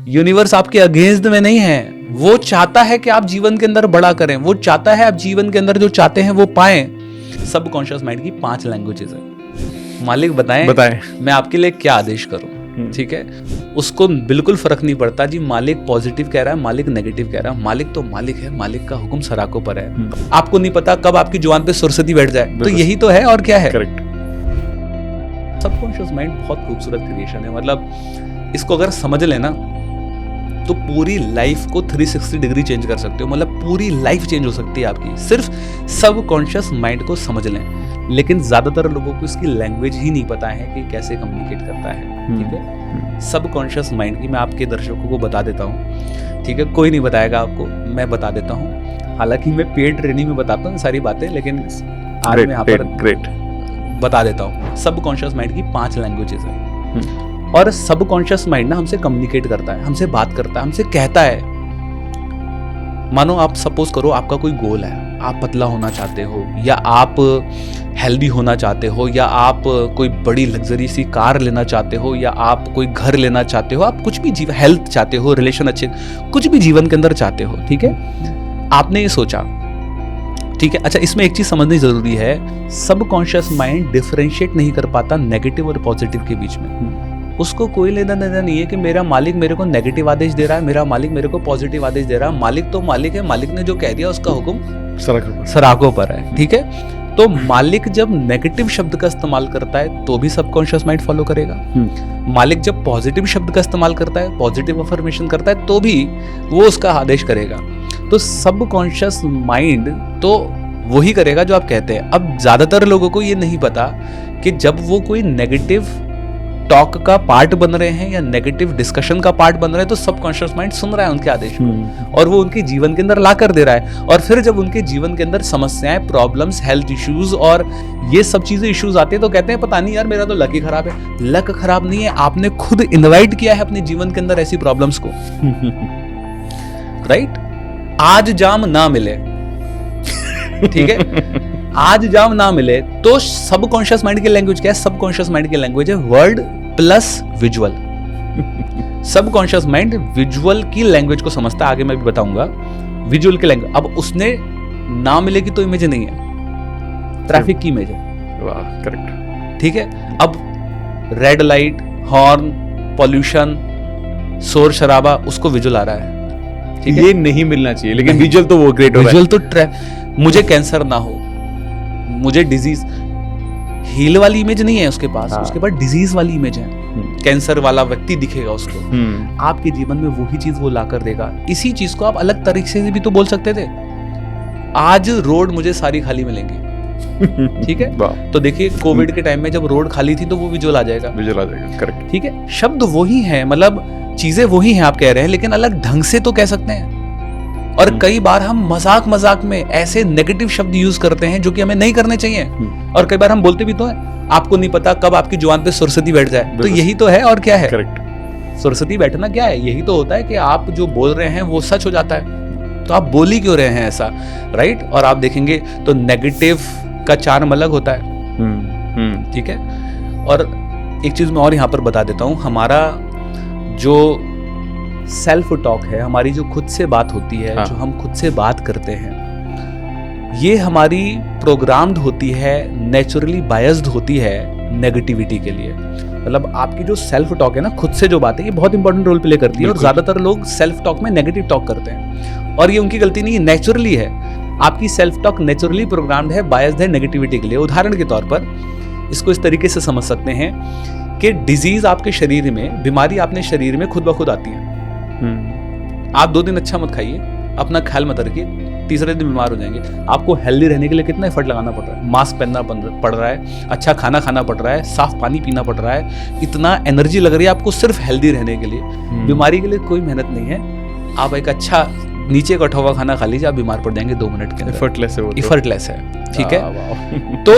Universe आपके against में नहीं है, वो चाहता है कि आप जीवन के अंदर बड़ा करें, वो चाहता है आप जीवन के अंदर जो चाहते हैं वो पाएं। सबकॉन्शियस माइंड की 5 लैंग्वेजेस है। मालिक बताएं मैं आपके लिए क्या आदेश करूं, ठीक है। उसको बिल्कुल फर्क नहीं पड़ता जी मालिक पॉजिटिव कह रहा है, मालिक नेगेटिव कह रहा है, मालिक तो मालिक है, मालिक का हुक्म सराखों पर है। आपको नहीं पता कब आपकी जुबान पे सरस्वती बैठ जाए, तो यही तो है और क्या है। करेक्ट। सबकॉन्शियस माइंड बहुत खूबसूरत क्रिएशन है, मतलब इसको अगर समझ लेना तो पूरी लाइफ को 360 डिग्री चेंज कर सकते हो, मतलब पूरी लाइफ चेंज हो सकती है आपकी, सिर्फ सबकॉन्शियस माइंड को समझ लें। लेकिन ज्यादातर लोगों को इसकी लैंग्वेज ही नहीं पता है कि कैसे कम्युनिकेट करता है, ठीक है। सबकॉन्शियस माइंड की मैं आपके दर्शकों को बता देता हूँ, ठीक है। कोई नहीं बताएगा आपको, मैं बता देता हूँ। हालांकि मैं पेड ट्रेनिंग में बताता हूँ सारी बातें, लेकिन आज मैं यहाँ पर बता देता हूँ। सबकॉन्शियस माइंड की 5 लैंग्वेजेस है और सबकॉन्शियस माइंड ना हमसे कम्युनिकेट करता है, हमसे बात करता है, हमसे कहता है। मानो आप सपोज करो आपका कोई गोल है, आप पतला होना चाहते हो, या आप हेल्दी होना चाहते हो, या आप कोई बड़ी लग्जरी सी कार लेना चाहते हो, या आप कोई घर लेना चाहते हो, आप कुछ भी हेल्थ चाहते हो, रिलेशन अच्छे, कुछ भी जीवन के अंदर चाहते हो, ठीक है। आपने ये सोचा, ठीक है। अच्छा, इसमें एक चीज समझनी जरूरी है, सबकॉन्शियस माइंड डिफरेंशिएट नहीं कर पाता नेगेटिव और पॉजिटिव के बीच में। उसको कोई लेना देना नहीं है कि मेरा मालिक मेरे को नेगेटिव आदेश दे रहा है, मेरा मालिक मेरे को पॉजिटिव आदेश दे रहा है। मालिक तो मालिक है, मालिक ने जो कह दिया उसका हुक्म सराखों पर है, ठीक है। तो मालिक जब नेगेटिव शब्द का इस्तेमाल करता है तो भी सबकॉन्शियस माइंड फॉलो करेगा। मालिक जब पॉजिटिव शब्द का इस्तेमाल करता है, पॉजिटिव अफर्मेशन करता है, तो भी वो उसका आदेश करेगा। तो सबकॉन्शियस माइंड तो वही करेगा जो आप कहते हैं। अब ज्यादातर लोगों को ये नहीं पता कि जब वो कोई नेगेटिव टॉक का पार्ट बन रहे हैं या नेगेटिव डिस्कशन का पार्ट बन रहे हैं, तो सबकॉन्शियस माइंड सुन रहा है उनके आदेश को और वो उनके जीवन के अंदर ला कर दे रहा है। और फिर जब उनके जीवन के अंदर समस्याएं, प्रॉब्लम्स, हेल्थ इश्यूज और ये सब चीजें इश्यूज आते हैं, तो कहते हैं पता नहीं यार मेरा तो लक ही खराब है। लक खराब नहीं है, आपने खुद इन्वाइट किया है अपने जीवन के अंदर ऐसी प्रॉब्लम्स को। राइट। आज जाम ना मिले, ठीक है, आज जाम ना मिले, तो सबकॉन्शियस माइंड की लैंग्वेज क्या है? सबकॉन्शियस माइंड की लैंग्वेज है word plus visual. Subconscious mind visual की लैंग्वेज को समझता है, आगे मैं भी बताऊंगा विजुअल की लैंग्वेज। अब उसने ना मिले की तो इमेज नहीं है, ट्रैफिक की इमेज है। वाह, करेक्ट, ठीक है। अब रेड लाइट, हॉर्न, पॉल्यूशन, शोर शराबा, उसको विजुअल आ रहा है, ठीक है। ये नहीं मिलना चाहिए, लेकिन विजुअल तो वो ग्रेट हो रहा है। विजुअल तो मुझे कैंसर ना हो, मुझे डिजीज, हील वाली इमेज नहीं है उसके पास, उसके पास डिजीज वाली इमेज है। कैंसर वाला व्यक्ति दिखेगा उसको। आपके जीवन में वही चीज वो लाकर देगा। इसी चीज को आप अलग तरीके से भी तो बोल सकते थे, आज रोड मुझे सारी खाली मिलेंगी, ठीक है। तो देखिए कोविड के टाइम में जब रोड खाली थी तो वो विजुअल आ जाएगा, करेक्ट, ठीक है। शब्द वही है, मतलब चीजें वही हैं आप कह रहे हैं, लेकिन अलग ढंग से तो कह सकते हैं। और कई बार हम मजाक मजाक में ऐसे नेगेटिव शब्द यूज करते हैं जो कि हमें नहीं करने चाहिए। और कई बार हम बोलते भी तो हैं, आपको नहीं पता कब आपकी जुबान पे सरस्वती बैठ जाए, तो यही तो है और क्या है। करेक्ट। सरस्वती बैठना क्या है? यही तो होता है कि आप जो बोल रहे हैं वो सच हो जाता है, तो आप बोल ही क्यों रहे हैं ऐसा, राइट। और आप देखेंगे तो नेगेटिव का चार्म अलग होता है, ठीक है। और एक चीज मैं और यहाँ पर बता देता हूँ, हमारा जो सेल्फ टॉक है, हमारी जो खुद से बात होती है, जो हम खुद से बात करते हैं, ये हमारी प्रोग्राम्ड होती है, नेचुरली बायस्ड होती है नेगेटिविटी के लिए। मतलब आपकी जो सेल्फ टॉक है ना, खुद से जो बात है, ये बहुत इंपॉर्टेंट रोल प्ले करती है। और ज्यादातर लोग सेल्फ टॉक में नेगेटिव टॉक करते हैं, और ये उनकी गलती नहीं है, नेचुरली है। आपकी सेल्फ टॉक नेचुरली प्रोग्राम्ड है, बायस्ड है नेगेटिविटी के लिए। उदाहरण के तौर पर इसको इस तरीके से समझ सकते हैं कि डिजीज आपके शरीर में, बीमारी आपने शरीर में खुद ब खुद आती है। आप 2 दिन अच्छा मत खाइए, अपना ख्याल मत रखिए, तीसरे दिन बीमार हो जाएंगे। आपको हेल्दी रहने के लिए कितना एफर्ट लगाना पड़ रहा है, मास्क पहनना पड़ रहा है, अच्छा खाना खाना पड़ रहा है, साफ पानी पीना पड़ रहा है, इतना एनर्जी लग रही है आपको सिर्फ हेल्दी रहने के लिए। बीमारी के लिए कोई मेहनत नहीं है। आप एक अच्छा नीचे कटा हुआ खाना खा लीजिए, आप बीमार पड़ जाएंगे 2 मिनट के अंदर। एफर्टलेस है, ठीक है। तो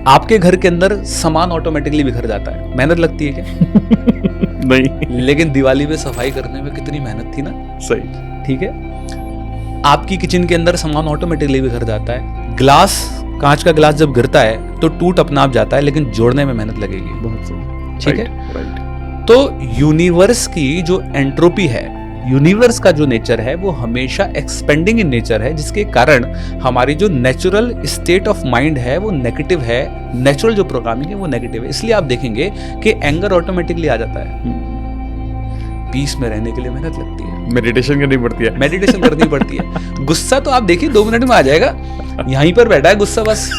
आपके घर के अंदर सामान ऑटोमेटिकली बिखर जाता है, मेहनत लगती है क्या? नहीं। लेकिन दिवाली में सफाई करने में कितनी मेहनत थी ना, सही, ठीक है। आपकी किचन के अंदर सामान ऑटोमेटिकली बिखर जाता है। ग्लास, कांच का ग्लास जब गिरता है तो टूट अपना आप जाता है, लेकिन जोड़ने में मेहनत लगेगी, बहुत सही, ठीक है। तो यूनिवर्स की जो एंट्रोपी है, यूनिवर्स का जो नेचर है वो हमेशा एक्सपेंडिंग इन नेचर है, जिसके कारण हमारी जो नेचुरल स्टेट ऑफ माइंड है वो नेगेटिव है, नेचुरल जो प्रोग्रामिंग है वो नेगेटिव है। इसलिए आप देखेंगे कि एंगर ऑटोमेटिकली आ जाता है। पीस में रहने के लिए मेहनत लगती है, मेडिटेशन करनी पड़ती है, मेडिटेशन करनी पड़ती है। गुस्सा तो आप देखिए 2 मिनट में आ जाएगा, यहीं पर बैठा है गुस्सा बस,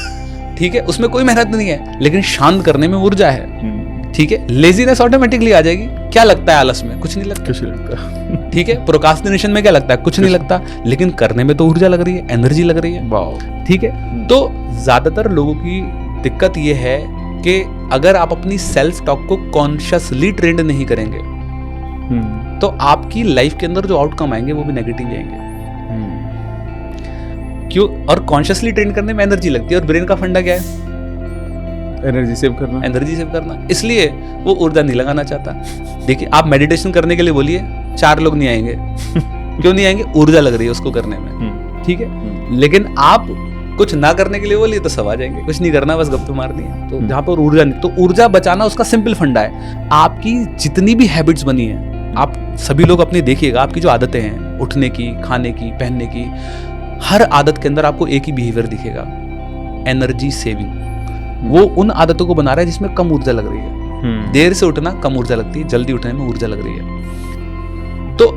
ठीक है, उसमें कोई मेहनत नहीं है, लेकिन शांत करने में ऊर्जा है, ठीक है। लेजीनेस ऑटोमेटिकली आ जाएगी। क्या लगता है आलस में? कुछ नहीं लगता, कुछ नहीं लगता, ठीक है। प्रोक्रास्टिनेशन में क्या लगता है? कुछ नहीं लगता, लेकिन करने में तो ऊर्जा लग रही है, एनर्जी लग रही है, वाह। ठीक है। तो ज्यादातर लोगों की दिक्कत ये है कि अगर आप अपनी सेल्फ टॉक को कॉन्शियसली ट्रेंड नहीं करेंगे तो आपकी लाइफ के अंदर जो आउटकम आएंगे वो भी नेगेटिव आएंगे। क्यों? और कॉन्शियसली ट्रेन करने में एनर्जी लगती है, और ब्रेन का फंडा क्या है? एनर्जी सेव करना, एनर्जी सेव करना। इसलिए वो ऊर्जा नहीं लगाना चाहता। देखिए, आप मेडिटेशन करने के लिए बोलिए, 4 लोग नहीं आएंगे। क्यों नहीं आएंगे? ऊर्जा लग रही है उसको करने में, ठीक है। लेकिन आप कुछ ना करने के लिए बोलिए तो सब आ जाएंगे, कुछ नहीं करना, बस गप्पे मारनी है। तो जहां पर ऊर्जा नहीं, तो ऊर्जा बचाना उसका सिंपल फंडा है। आपकी जितनी भी हैबिट्स बनी है, आप सभी लोग अपनी देखिएगा, आपकी जो आदतें हैं, उठने की, खाने की, पहनने की, हर आदत के अंदर आपको एक ही बिहेवियर दिखेगा, एनर्जी सेविंग। वो उन आदतों को बना रहा है जिसमें कम ऊर्जा लग रही है। देर से उठना कम ऊर्जा लगती है, जल्दी उठने में ऊर्जा लग रही है। तो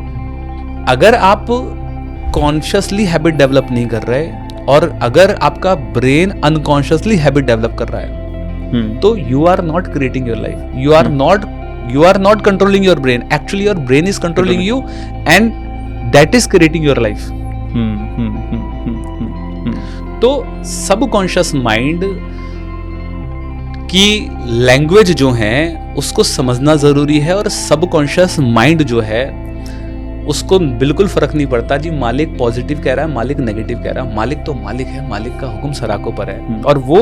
अगर आप कॉन्शियसली हैबिट डेवलप नहीं कर रहे, और अगर आपका ब्रेन अनकॉन्शियसली हैबिट डेवलप कर रहा है, तो you are not creating your life, you are not controlling your brain, actually your brain is controlling you, and that is creating your life. तो सबकॉन्शियस माइंड की लैंग्वेज जो है उसको समझना जरूरी है। और सबकॉन्शियस माइंड जो है उसको बिल्कुल फर्क नहीं पड़ता जी मालिक पॉजिटिव कह रहा है, मालिक नेगेटिव कह रहा है, मालिक तो मालिक है, मालिक का हुक्म सराखों पर है, और वो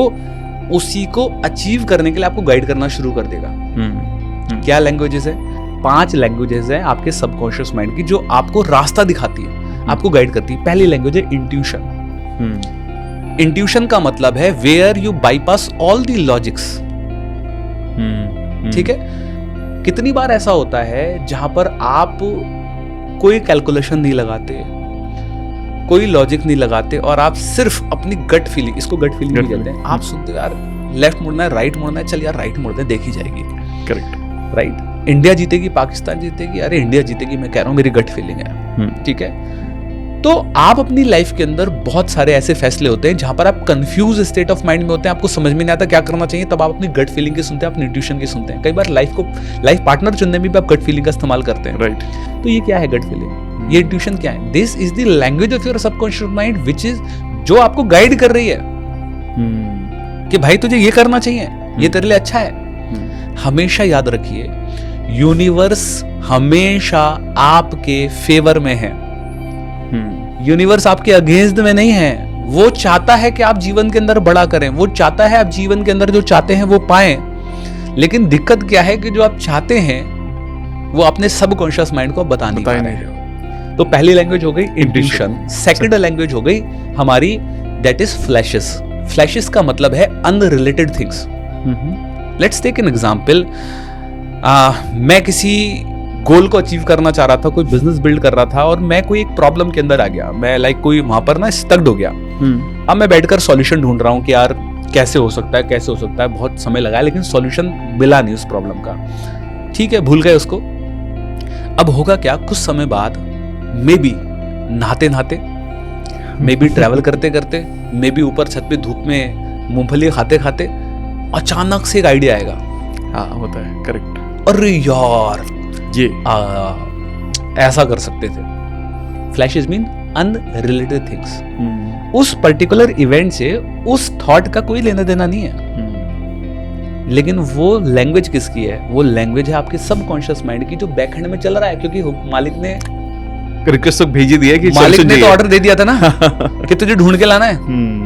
उसी को अचीव करने के लिए आपको गाइड करना शुरू कर देगा। क्या लैंग्वेजेस है? 5 लैंग्वेजेस है आपके सबकॉन्शियस माइंड की, जो आपको रास्ता दिखाती है, आपको गाइड करती है। पहली लैंग्वेज है इंट्यूशन। इंट्यूशन का मतलब है where you bypass all the logics, ठीक है। कितनी बार ऐसा होता है जहां पर आप कोई कैलकुलेशन नहीं लगाते, कोई लॉजिक नहीं लगाते, और आप सिर्फ अपनी गट फीलिंग, इसको गट फीलिंग भी कहते हैं, आप सुनते हो यार लेफ्ट मुड़ना है, राइट मुड़ना है, चल यार राइट मुड़ते हैं, देखी जाएगी, करेक्ट, राइट। इंडिया जीतेगी, पाकिस्तान जीतेगी, अरे इंडिया जीतेगी, मैं कह रहा हूं मेरी गट फीलिंग है, ठीक है। तो आप अपनी लाइफ के अंदर बहुत सारे ऐसे फैसले होते हैं जहां पर आप कंफ्यूज स्टेट ऑफ माइंड में होते हैं, आपको समझ में नहीं आता क्या करना चाहिए, तब आप अपनी गट फीलिंग की सुनते हैं, अपनी इंट्यूशन की सुनते हैं। कई बार लाइफ पार्टनर चुनने में भी आप गट फीलिंग का इस्तेमाल करते हैं, राइट। तो ये क्या है गट फीलिंग? ये इंट्यूशन क्या है? This is the language of your subconscious mind, which is जो आपको गाइड कर रही है कि भाई तुझे ये करना चाहिए, ये तेरे लिए अच्छा है। हमेशा याद रखिए, यूनिवर्स हमेशा आपके फेवर में है, यूनिवर्स आपके अगेंस्ट में नहीं है। वो चाहता है कि आप जीवन के अंदर बड़ा करें, वो चाहता है आप जीवन के अंदर जो चाहते हैं वो पाएं, लेकिन दिक्कत क्या है कि जो आप चाहते हैं वो अपने सबकॉन्शियस माइंड को बता नहीं पा रहे हो। तो पहली लैंग्वेज हो गई इंट्यूशन। सेकंड लैंग्वेज हो गई हमारी, दैट इज फ्लैशेस। फ्लैशेस का मतलब है unrelated things. Let's take an example. मैं किसी गोल को अचीव करना चाह रहा था, कोई बिजनेस बिल्ड कर रहा था, और मैं कोई एक प्रॉब्लम के अंदर आ गया, मैं कोई वहां पर ना स्टक्ड हो गया। अब मैं बैठकर सॉल्यूशन ढूंढ रहा हूँ कि यार कैसे हो सकता है, कैसे हो सकता है, बहुत समय लगा, लेकिन सॉल्यूशन मिला नहीं उस प्रॉब्लम का। ठीक है, भूल गए उसको। अब होगा क्या, कुछ समय बाद मे बी नहाते नहाते, मे बी ट्रैवल करते करते, मे बी ऊपर छत पे धूप में मूंगफली खाते खाते अचानक से एक आइडिया आएगा। हाँ, होता है, करेक्ट। अरे यार ये ऐसा कर सकते थे। Flashes mean unrelated things. उस पर्टिकुलर इवेंट से उस थॉट का कोई लेना देना नहीं है, लेकिन वो लैंग्वेज किसकी है? वो लैंग्वेज है आपके सबकॉन्शियस माइंड की, जो बैकएंड में चल रहा है, क्योंकि मालिक ने रिक्वेस्ट भेजी दी है कि मालिक ने तो ऑर्डर दे दिया था ना कि तुझे ढूंढ के लाना है।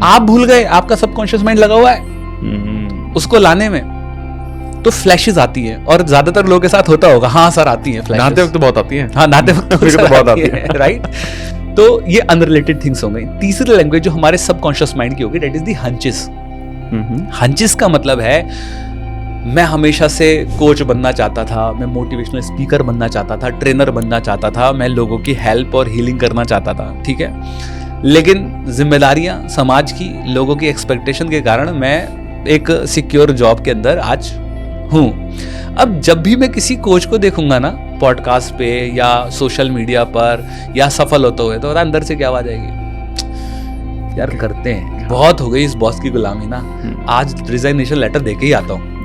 आप भूल गए, आपका सबकॉन्शियस माइंड लगा हुआ है उसको लाने में। तो फ्लैशेस आती है, और ज्यादातर लोगों के साथ होता होगा। हाँ सर, आती है फ्लैशेस। नहाते वक्त बहुत आती है। हाँ, नहाते वक्त तो बहुत आती है, राइट। तो ये अनरिलेटेड थिंग्स हो गई। तीसरी लैंग्वेज जो हमारे सबकॉन्शियस माइंड की होगी, दैट इज द हंचेस। हंचेस का मतलब है मैं हमेशा से कोच बनना चाहता था, मैं मोटिवेशनल स्पीकर बनना चाहता था, ट्रेनर बनना चाहता था, मैं लोगों की हेल्प और हीलिंग करना चाहता था, ठीक है। लेकिन जिम्मेदारियां समाज की, लोगों की एक्सपेक्टेशन के कारण मैं एक सिक्योर जॉब के अंदर आज हूँ। अब जब भी मैं किसी कोच को देखूंगा ना पॉडकास्ट पे या सोशल मीडिया पर या सफल होते हुए, तो अंदर से क्या आवाज आएगी, यार करते हैं, बहुत हो गई इस बॉस की गुलामी ना, आज रिजाइनेशन लेटर देके ही आता हूँ।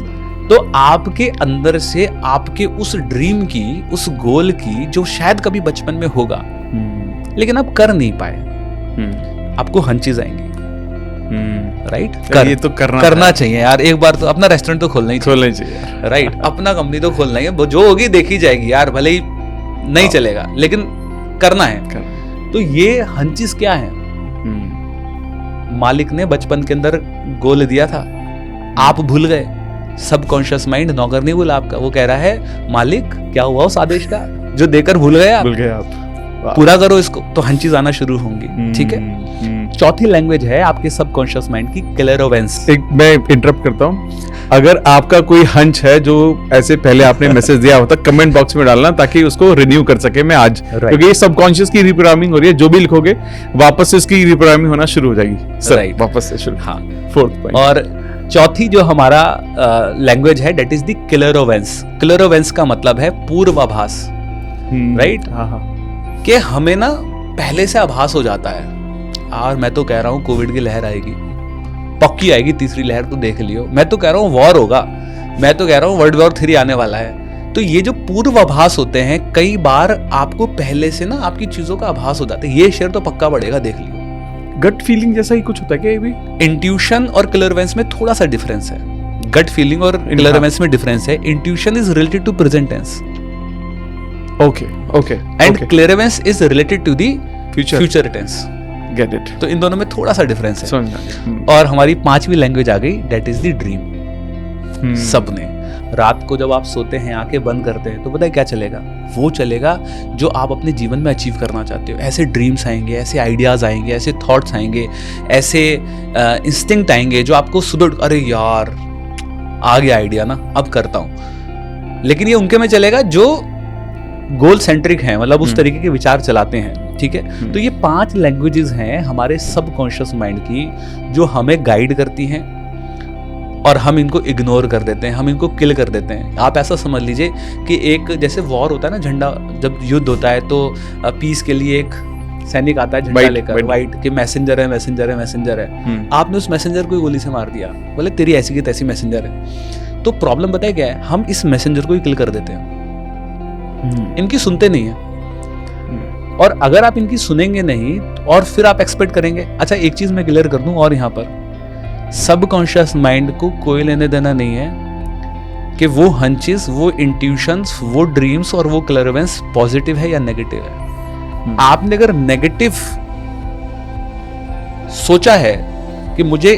तो आपके अंदर से आपके उस ड्रीम की, उस गोल की, जो शायद कभी बचपन में होगा लेकिन आप कर नहीं पाए, आपको हंचीज आएंगी, राइट। ये तो करना चाहिए यार, एक बार तो अपना रेस्टोरेंट तो खोलना ही चाहिए, राइट। अपना कंपनी तो खोलना ही है, जो होगी देखी जाएगी यार, भले ही नहीं चलेगा लेकिन करना है। तो ये हंचीज क्या है, मालिक ने बचपन के अंदर गोल दिया था, आप भूल गए, सबकॉन्शियस माइंड नौकर नहीं बोला आपका, वो कह रहा है मालिक क्या हुआ उस आदेश का जो देकर भूल गए आप, पूरा करो इसको, तो हंचीज आना शुरू होंगी, ठीक है। चौथी लैंग्वेज है आपके सबकॉन्शियस माइंड की, क्लेरोवेंस। एक मैं इंटरप्ट करता हूँ, अगर आपका कोई हंच है जो ऐसे पहले आपने मैसेज दिया होता, कमेंट बॉक्स में डालना ताकि उसको रिन्यू कर सके मैं आज, क्योंकि ये सबकॉन्शियस की रिप्रोग्रामिंग हो रही है, जो भी लिखोगे वापस से इसकी रिप्रोग्रामिंग होना शुरू हो जाएगी, राइट, वापस से शुरू। हाँ, 4th पॉइंट। और चौथी जो हमारा लैंग्वेज है, डेट इज द क्लेरोवेंस। क्लेरोवेंस का मतलब है पूर्वाभास, राइट। कि हमें ना पहले से आभास हो जाता है, और मैं तो कह रहा हूँ कोविड की लहर आएगी, पक्की आएगी, तीसरी लहर तो देख लियो, मैं तो कह रहा हूँ वॉर होगा, मैं तो कह रहा हूँ वर्ल्ड वॉर 3 आने वाला है। तो ये जो पूर्वाभास होते हैं, कई बार आपको पहले से ना आपकी चीजों का आभास हो जाता है, ये शेयर तो पक्का बढ़ेगा, देख लियो। गट फीलिंग जैसा ही कुछ होता है क्या ये भी? इंट्यूशन और क्लेरवेंस में थोड़ा सा डिफरेंस है, गट फीलिंग और क्लेरवेंस में डिफरेंस है। Intuition is related to present tense, okay, and clairvoyance is related to the future tense, get it. तो इन दोनों में थोड़ा सा डिफरेंस है। और हमारी 5वीं लैंग्वेज आ गई, डेट इज द ड्रीम। सबने रात को जब आप सोते हैं, आंखें बंद करते हैं, तो पता है क्या चलेगा, वो चलेगा जो आप अपने जीवन में अचीव करना चाहते हो। ऐसे ड्रीम्स आएंगे, ऐसे आइडियाज आएंगे, ऐसे थॉट्स आएंगे, ऐसे इंस्टिंक्ट आएंगे जो आपको सुबह, अरे यार आ गया आइडिया ना, अब करता हूं। लेकिन ये उनके में चलेगा जो गोल सेंट्रिक हैं, मतलब उस तरीके के विचार चलाते हैं, ठीक है। तो ये 5 लैंग्वेजेस हैं हमारे सबकॉन्शियस माइंड की, जो हमें गाइड करती हैं और हम इनको इग्नोर कर देते हैं, हम इनको किल कर देते हैं। आप ऐसा समझ लीजिए कि एक जैसे वॉर होता है ना, झंडा जब युद्ध होता है तो पीस के लिए एक सैनिक आता है झंडा लेकर, वाइट, कि मैसेंजर है, मैसेंजर है, मैसेंजर है। आपने उस मैसेंजर को गोली से मार दिया, बोले तेरी ऐसी की तैसी मैसेंजर है। तो प्रॉब्लम बताया क्या है, हम इस मैसेंजर को ही किल कर देते हैं, इनकी सुनते नहीं है। और अगर आप इनकी सुनेंगे नहीं और फिर आप एक्सपेक्ट करेंगे, अच्छा एक चीज मैं क्लियर कर दूं, और यहाँ पर सबकॉन्शियस माइंड को कोई लेने देना नहीं है कि वो हंचेस, वो इंट्यूशंस, वो ड्रीम्स और वो क्लेरवेंस पॉजिटिव है या नेगेटिव है। आपने अगर नेगेटिव सोचा है कि मुझे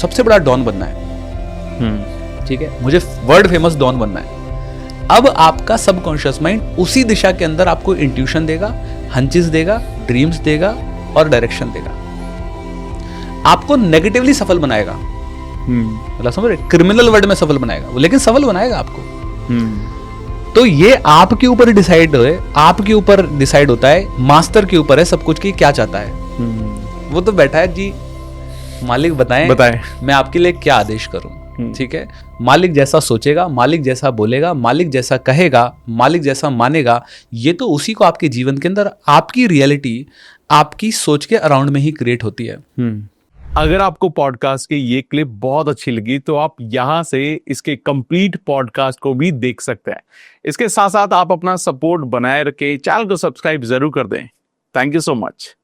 सबसे बड़ा डॉन बनना है, ठीक है, मुझे वर्ल्ड फेमस डॉन बनना है, अब आपका सबकॉन्शियस माइंड उसी दिशा के अंदर आपको इंट्यूशन देगा, हंचेस देगा, ड्रीम्स देगा और डायरेक्शन देगा, आपको नेगेटिवली सफल बनाएगा। मतलब समझ रहे, क्रिमिनल वर्ड में सफल बनाएगा वो, लेकिन सफल बनाएगा आपको। तो ये आपके ऊपर डिसाइड है, आपके ऊपर डिसाइड होता है, मास्टर के ऊपर है सब कुछ कि क्या चाहता है। वो तो बैठा है जी, मालिक बताएं मैं आपके लिए क्या आदेश करूं, ठीक है। मालिक जैसा सोचेगा, मालिक जैसा बोलेगा, मालिक जैसा कहेगा, मालिक जैसा मानेगा, ये तो उसी को आपके जीवन के अंदर आपकी रियलिटी आपकी सोच के अराउंड में ही क्रिएट होती है। अगर आपको पॉडकास्ट की ये क्लिप बहुत अच्छी लगी तो आप यहाँ से इसके कंप्लीट पॉडकास्ट को भी देख सकते हैं। इसके साथ साथ आप अपना सपोर्ट बनाए रखें, चैनल को सब्सक्राइब जरूर कर दें। Thank you so much.